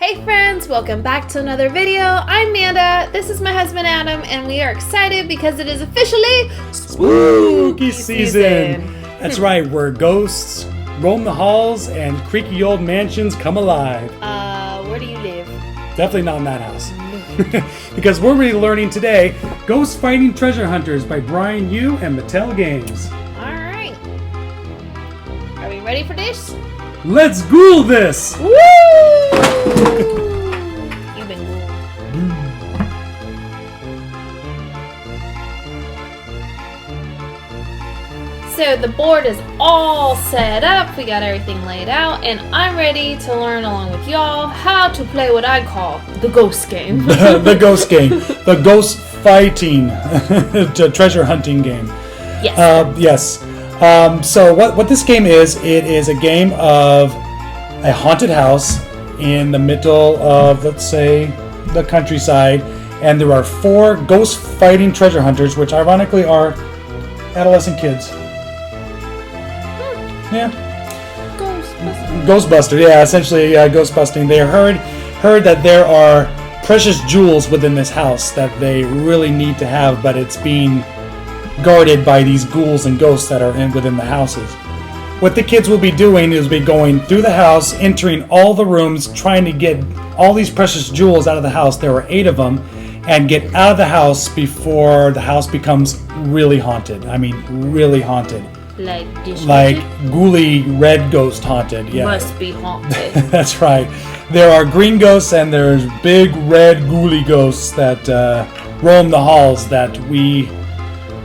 Hey friends, welcome back to another video. I'm Amanda, this is my husband Adam, and we are excited because it is officially Spooky season. That's right, where ghosts roam the halls and creaky old mansions come alive. Where do you live? Definitely not in that house. Because we're really learning today Ghost Fighting Treasure Hunters by Brian Yu and Mattel Games. Alright. Are we ready for this? Let's ghoul this! Woo! You've been ghouled. So the board is all set up, we got everything laid out, and I'm ready to learn along with y'all how to play what I call the ghost game. The ghost game. The ghost fighting treasure hunting game. Yes. Yes. So what this game is, it is a game of a haunted house in the middle of, let's say, the countryside, and there are 4 ghost fighting treasure hunters, which ironically are adolescent kids. Yeah. Ghostbuster, yeah, essentially ghost busting. They heard that there are precious jewels within this house that they really need to have, but it's being guarded by these ghouls and ghosts that are within the houses. What the kids will be doing is be going through the house, entering all the rooms, trying to get all these precious jewels out of the house. There are 8 of them, and get out of the house before the house becomes really haunted. I mean, really haunted. Like ghouly red ghost haunted. Yeah. Must be haunted. That's right. There are green ghosts and there's big red ghouly ghosts that roam the halls that we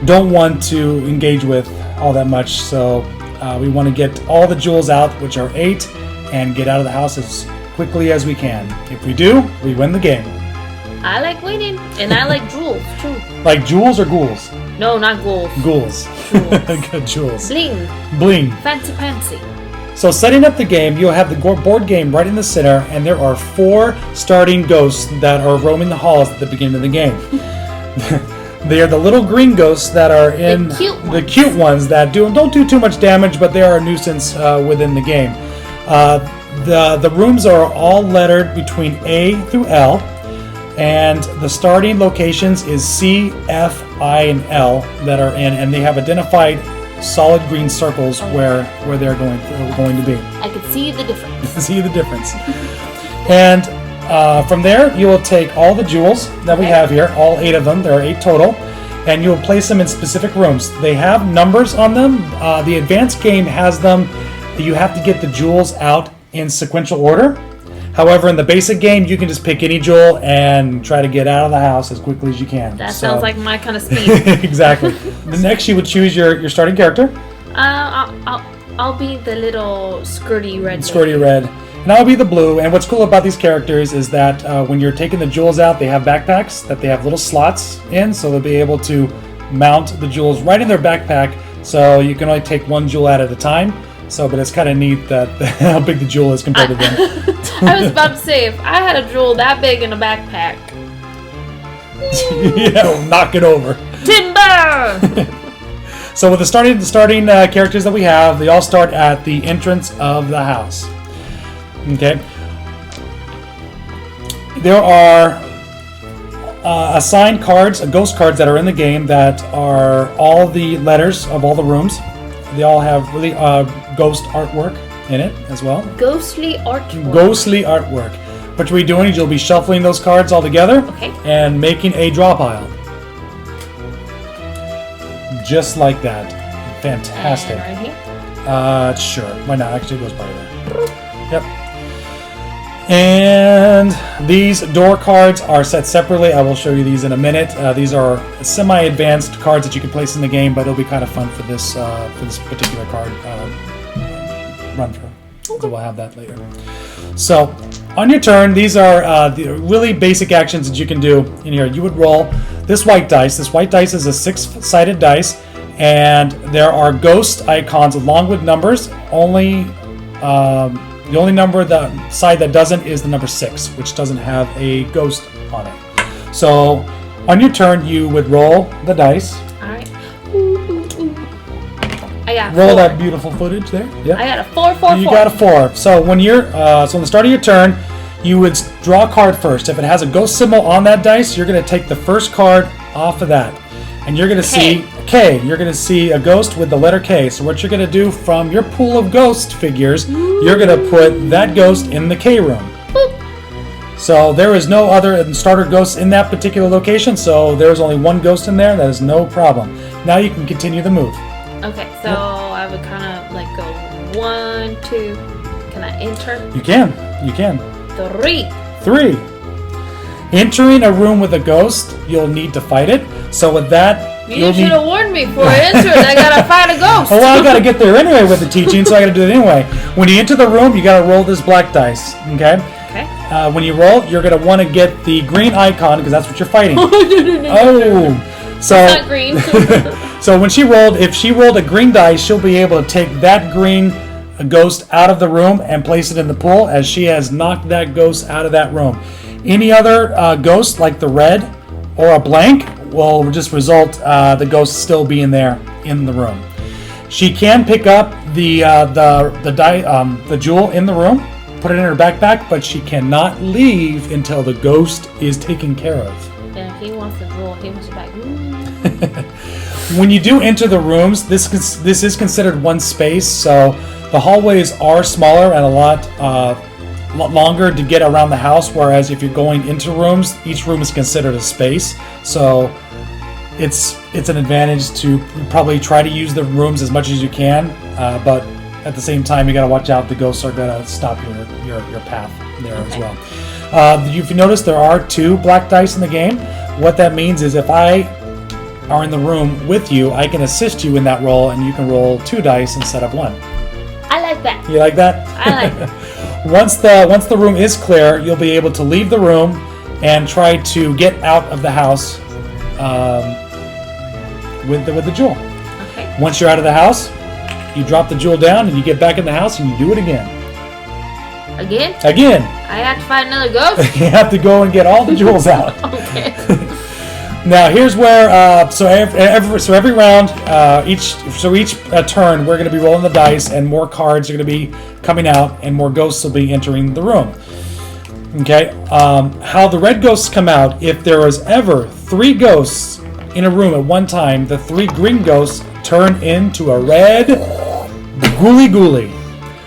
don't want to engage with all that much. So we want to get all the jewels out, which are 8, and get out of the house as quickly as we can. If we do, we win the game. I like winning, and I like jewels too. Like jewels or ghouls? No, not ghouls. Ghouls. Good jewels. Bling. Bling. Fancy pantsy. So setting up the game, you'll have the board game right in the center, and there are 4 starting ghosts that are roaming the halls at the beginning of the game. They are the little green ghosts that are in the cute ones that don't do too much damage, but they are a nuisance within the game. The rooms are all lettered between A through L, and the starting locations is C, F, I, and L that are in, and they have identified solid green circles where they're going to be. I can see the difference. See the difference. And from there, you will take all the jewels that we have here, all 8 of them. There are 8 total, and you will place them in specific rooms. They have numbers on them. The advanced game has them. You have to get the jewels out in sequential order. However, in the basic game, you can just pick any jewel and try to get out of the house as quickly as you can. That sounds like my kind of speed. Exactly. Next, you would choose your starting character. I'll be the little skirty red. Skirty red. And I'll be the blue. And what's cool about these characters is that when you're taking the jewels out, they have backpacks that they have little slots in, so they'll be able to mount the jewels right in their backpack. So you can only take 1 jewel out at a time. So, but it's kind of neat that how big the jewel is compared to them. I was about to say, if I had a jewel that big in a backpack. Yeah, we'll knock it over. Timber! So with the starting characters that we have, they all start at the entrance of the house. Okay. There are assigned cards, ghost cards that are in the game that are all the letters of all the rooms. They all have really ghost artwork in it as well. Ghostly artwork. Ghostly artwork. What you'll be doing is you'll be shuffling those cards all together and making a draw pile. Just like that. Fantastic. And right here? Sure. Why not? Actually, it goes by there. Yep. And these door cards are set separately. I will show you these in a minute. These are semi-advanced cards that you can place in the game, but it'll be kind of fun for this particular card run through. So we'll have that later. So on your turn, these are the really basic actions that you can do in here. You would roll this white dice. This white dice is a 6-sided dice, and there are ghost icons along with numbers. The only number, the side that doesn't, is the number 6, which doesn't have a ghost on it. So on your turn, you would roll the dice. All right. I got Roll 4. that beautiful footage there. Yep. I got a 4, 4, 4. You got a 4. So when you're on the start of your turn, you would draw a card first. If it has a ghost symbol on that dice, you're going to take the first card off of that. And you're going to see K. You're going to see a ghost with the letter K. So what you're going to do from your pool of ghost figures, you're going to put that ghost in the K room. Boop. So there is no other starter ghosts in that particular location, so there's only one ghost in there. That is no problem. Now you can continue the move. Okay, so I would kind of like go 1, 2. Can I enter? You can. 3. Entering a room with a ghost, you'll need to fight it. So with that, you should have warned me before I entered. I gotta fight a ghost. Oh, well, I gotta get there anyway with the teaching, so I gotta do it anyway. When you enter the room, you gotta roll this black dice. Okay. When you roll, you're going to want to get the green icon because that's what you're fighting. So it's not green. So when if she rolled a green dice, she'll be able to take that green ghost out of the room and place it in the pool, as she has knocked that ghost out of that room. Any other ghost, like the red or a blank, will just result the ghost still being there in the room. She can pick up the jewel in the room, put it in her backpack, but she cannot leave until the ghost is taken care of. Yeah, he wants the jewel. He wants it back. When you do enter the rooms, this is considered one space, so the hallways are smaller and a lot longer to get around the house, whereas if you're going into rooms, each room is considered a space. So it's an advantage to probably try to use the rooms as much as you can, but at the same time, you got to watch out. The ghosts are going to stop your path there as well. If you notice, there are 2 black dice in the game. What that means is if I are in the room with you, I can assist you in that roll, and you can roll 2 dice instead of 1. I like that. You like that? I like that. Once the room is clear, you'll be able to leave the room and try to get out of the house with the jewel. Okay. Once you're out of the house, you drop the jewel down and you get back in the house and you do it again. Again. I have to find another ghost? You have to go and get all the jewels out. Okay. Now here's where every round, each turn, we're going to be rolling the dice, and more cards are going to be coming out, and more ghosts will be entering the room. Okay. How the red ghosts come out: if there was ever 3 ghosts in a room at one time, the 3 green ghosts turn into a red ghoulie ghoulie.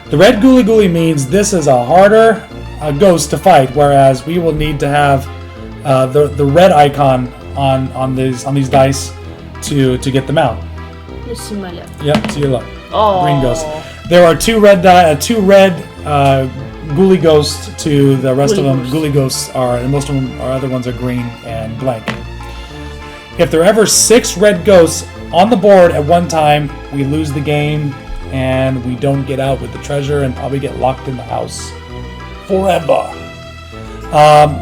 The red ghoulie ghoulie means this is a harder ghost to fight, whereas we will need to have the red icon on these dice to get them out. Let's see my luck. Yep, see your luck. Oh. Green ghost. There are 2 red ghoulie ghosts to the rest of them. Ghoulie ghosts are, and most of them are, other ones are green and blank. If there are ever 6 red ghosts on the board at one time, we lose the game and we don't get out with the treasure and probably get locked in the house forever.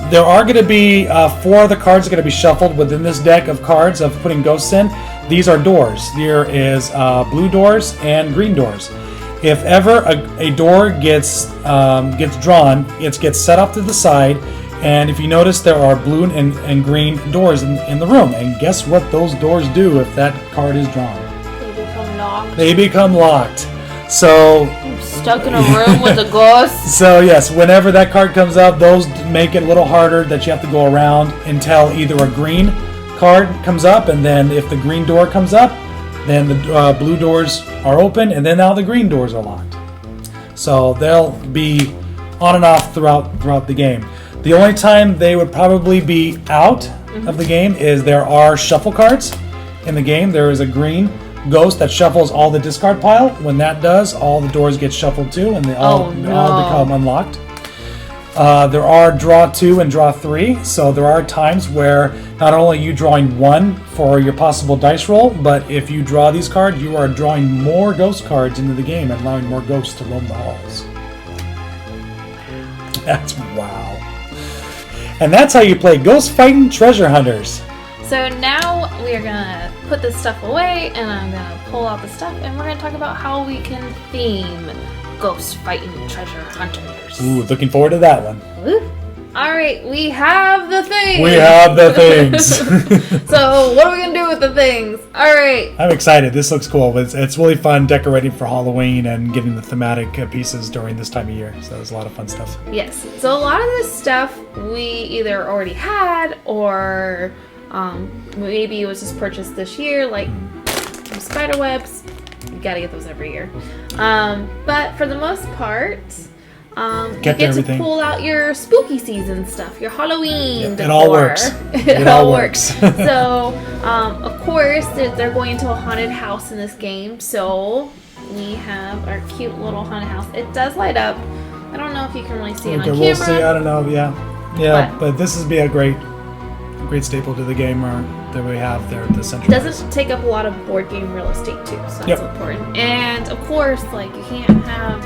There are going to be 4 of the cards are going to be shuffled within this deck of cards of putting ghosts in. These are doors. There is blue doors and green doors. If ever a door gets drawn, it gets set off to the side. And if you notice, there are blue and green doors in the room. And guess what those doors do if that card is drawn? They become locked. So I'm stuck in a room with a ghost. So yes, whenever that card comes up, those make it a little harder that you have to go around until either a green card comes up, and then if the green door comes up, then the blue doors are open, and then now the green doors are locked. So they'll be on and off throughout the game. The only time they would probably be out of the game is there are shuffle cards in the game. There is a green ghost that shuffles all the discard pile. When that does, all the doors get shuffled too, and they all become unlocked. There are draw 2 and draw 3, so there are times where not only are you drawing 1 for your possible dice roll, but if you draw these cards, you are drawing more ghost cards into the game and allowing more ghosts to roam the halls. That's wow. And that's how you play Ghost Fighting Treasure Hunters. So now we are going to put this stuff away, and I'm going to pull out the stuff, and we're going to talk about how we can theme Ghost Fighting Treasure Hunters. Ooh, looking forward to that one. Woo. Alright, we have the things. We have the things. So, what are we going to do with the things? Alright. I'm excited. This looks cool. It's really fun decorating for Halloween and getting the thematic pieces during this time of year. So it's a lot of fun stuff. Yes. So, a lot of this stuff we either already had or maybe it was just purchased this year, like some spider webs. You gotta get those every year. But for the most part, you get everything. to pull out your spooky season stuff, your Halloween decor. It all works. It all works. So, of course, they're going into a haunted house in this game. So, we have our cute little haunted house. It does light up. I don't know if you can really see it on camera. We'll see. I don't know. Yeah. But this would be a great staple to the game that we have there at the central. Doesn't take up a lot of board game real estate too, so that's important. And of course, like you can't have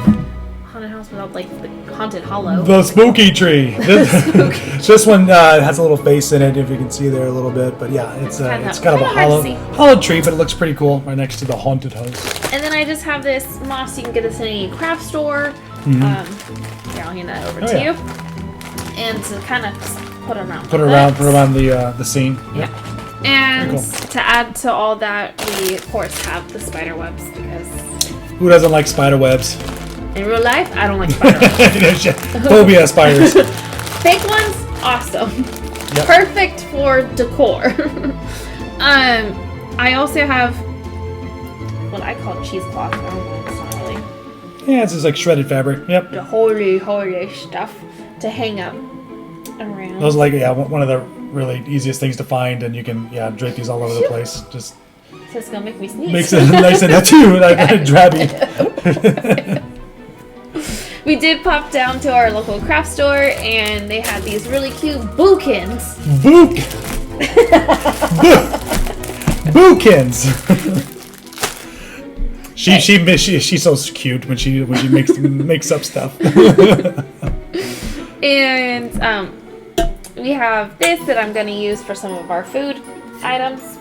haunted house without like the haunted hollow. The spooky tree. This one has a little face in it, if you can see there a little bit. But yeah, it's kind of a hollow tree, but it looks pretty cool right next to the haunted house. And then I just have this moss. You can get this in any craft store. Here, I'll hand that over to you. And to kind of put it around the scene. Yeah. And to add to all that, we of course have the spider webs because who doesn't like spider webs? In real life, I don't like spider webs. Phobia spiders. Fake ones, awesome. Yep. Perfect for decor. I also have what I call cheesecloth. I don't know, it's not really. Yeah, it's just like shredded fabric. Yep. The holy stuff to hang up around. Those are like one of the really easiest things to find, and you can drape these all over the place. Just so it's gonna make me sneeze. Makes it nice and too like drabby. We did pop down to our local craft store, and they had these really cute bookins. Bookins. She's so cute when she makes up stuff. And we have this that I'm going to use for some of our food items.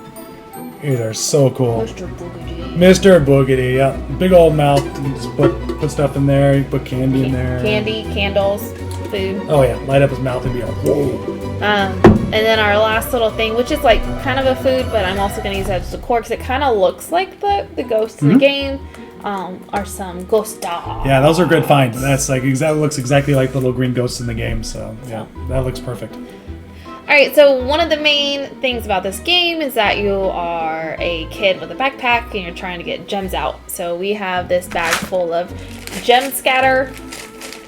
These are so cool. Mr. Boogedy, yeah. Big old mouth. You just put stuff in there. You put candy in there. Candy, candles, food. Oh yeah, light up his mouth and be like, whoa. And then our last little thing, which is like kind of a food, but I'm also going to use that as decor because it kind of looks like the ghosts in the game. Are some ghost dogs. Yeah, those are good finds. That's like looks exactly like the little green ghosts in the game. So yeah, that looks perfect. All right, so one of the main things about this game is that you are a kid with a backpack and you're trying to get gems out. So we have this bag full of gem scatter.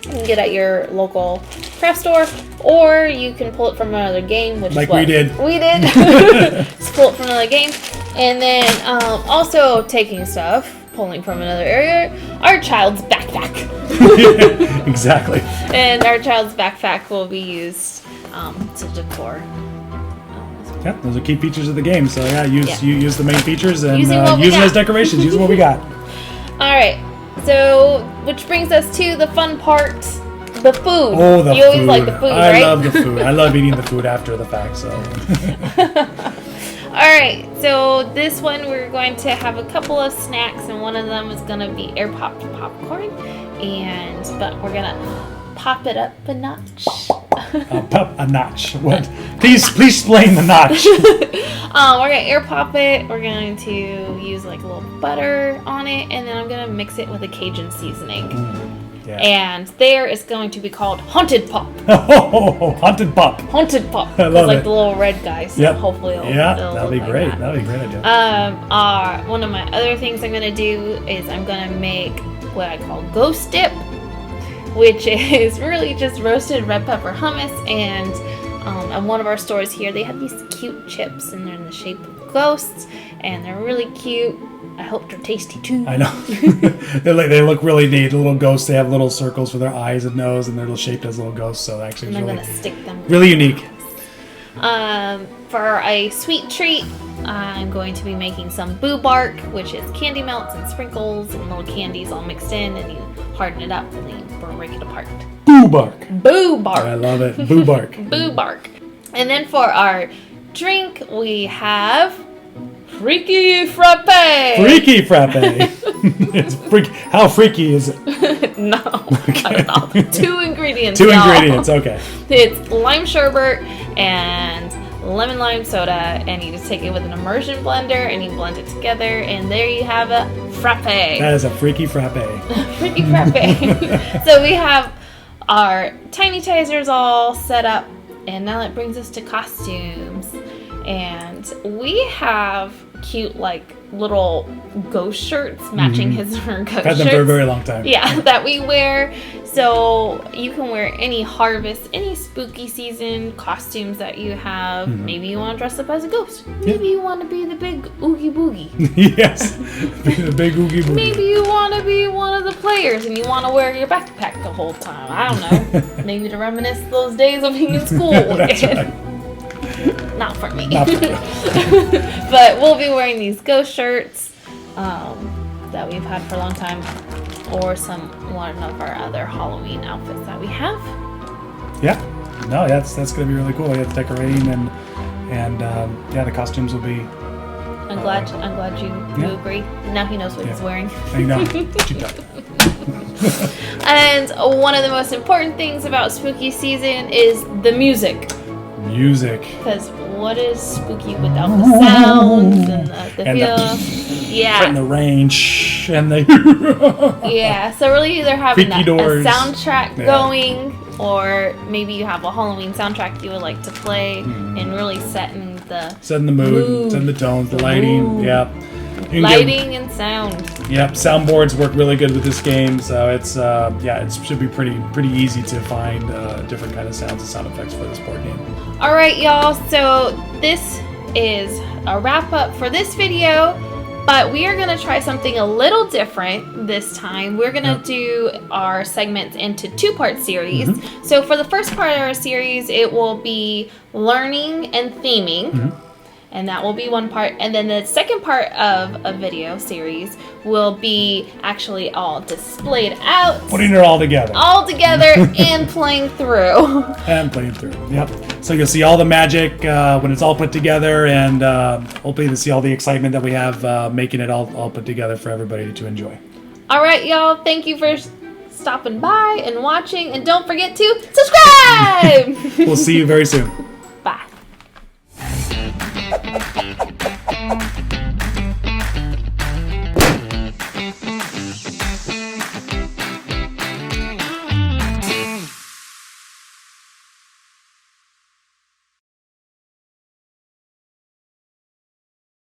You can get at your local craft store, or you can pull it from another game, which like is what we did. Just pull it from another game, and then also taking stuff. Pulling from another area, our child's backpack. Exactly. And our child's backpack will be used to decor. Yeah, those are key features of the game. So you use the main features and use them as decorations. Use what we got. All right. So, which brings us to the fun part, the food. Oh, the food. You always like the food, right? I love the food. I love eating the food after the fact. So. Alright, so this one we're going to have a couple of snacks, and one of them is going to be air popped popcorn, but we're going to pop it up a notch. Pop a notch. What? Please explain the notch. We're going to air pop it. We're going to use like a little butter on it, and then I'm going to mix it with a Cajun seasoning. Yeah. And there is going to be called Haunted Pop. Haunted Pop. Haunted Pop. I love like it. the little red guys. So hopefully it'll that'll be like great. that. That'll be a great idea. One of my other things I'm going to do is I'm going to make what I call ghost dip, which is really just roasted red pepper hummus. And at one of our stores here, they have these cute chips, and they're in the shape of ghosts, and they're really cute. I hope they're tasty too. I know. They look really neat. The little ghosts, they have little circles for their eyes and nose, and they're shaped as little ghosts. So actually, and I'm going to stick them. Really unique. For a sweet treat, I'm going to be making some boo bark, which is candy melts and sprinkles and little candies all mixed in, and you harden it up and then you break it apart. Boo bark. Boo bark. I love it. Boo bark. Boo bark. And then for our drink, we have Freaky frappe! Freaky frappe. How freaky is it? No, I don't know. 2 ingredients. Two y'all. ingredients, okay. It's lime sherbet and lemon lime soda, and you just take it with an immersion blender and you blend it together, and there you have a frappe. That is a freaky frappe. Freaky frappe. So we have our tinitizers all set up, and now that brings us to costumes. And we have cute, like, little ghost shirts matching his her ghost Had them for a very long time. Yeah, that we wear. So you can wear any harvest, any spooky season costumes that you have. Maybe you want to dress up as a ghost. Maybe you want to be the big oogie boogie. Yes, the big oogie boogie. Maybe you want to be one of the players and you want to wear your backpack the whole time. I don't know. Maybe to reminisce those days of being in school again. Right. Not for me. Not for me. But we'll be wearing these ghost shirts that we've had for a long time, or one of our other Halloween outfits that we have. Yeah, no, that's gonna be really cool. Yeah, the decorating and yeah, the costumes will be. I'm glad you agree. Now he knows what he's wearing. I know. And one of the most important things about spooky season is the music. Music. Because what is spooky without the sounds and the feel? Yeah. And the range and the. Yeah. So really, either having a soundtrack Yeah. going, or maybe you have a Halloween soundtrack you would like to play, and really setting the mood, setting the tones, the lighting. Yeah. Lighting and sound. Yep, soundboards work really good with this game, so it's it should be pretty easy to find different kind of sounds and sound effects for this board game. All right, y'all. So this is a wrap up for this video, but we are gonna try something a little different this time. We're gonna do our segments into 2-part series. So for the first part of our series, it will be learning and theming. And that will be one part. And then the second part of a video series will be actually all displayed out. Putting it all together. And playing through. Yep. So you'll see all the magic when it's all put together, and hopefully to see all the excitement that we have making it all put together for everybody to enjoy. All right, y'all. Thank you for stopping by and watching. And don't forget to subscribe! We'll see you very soon.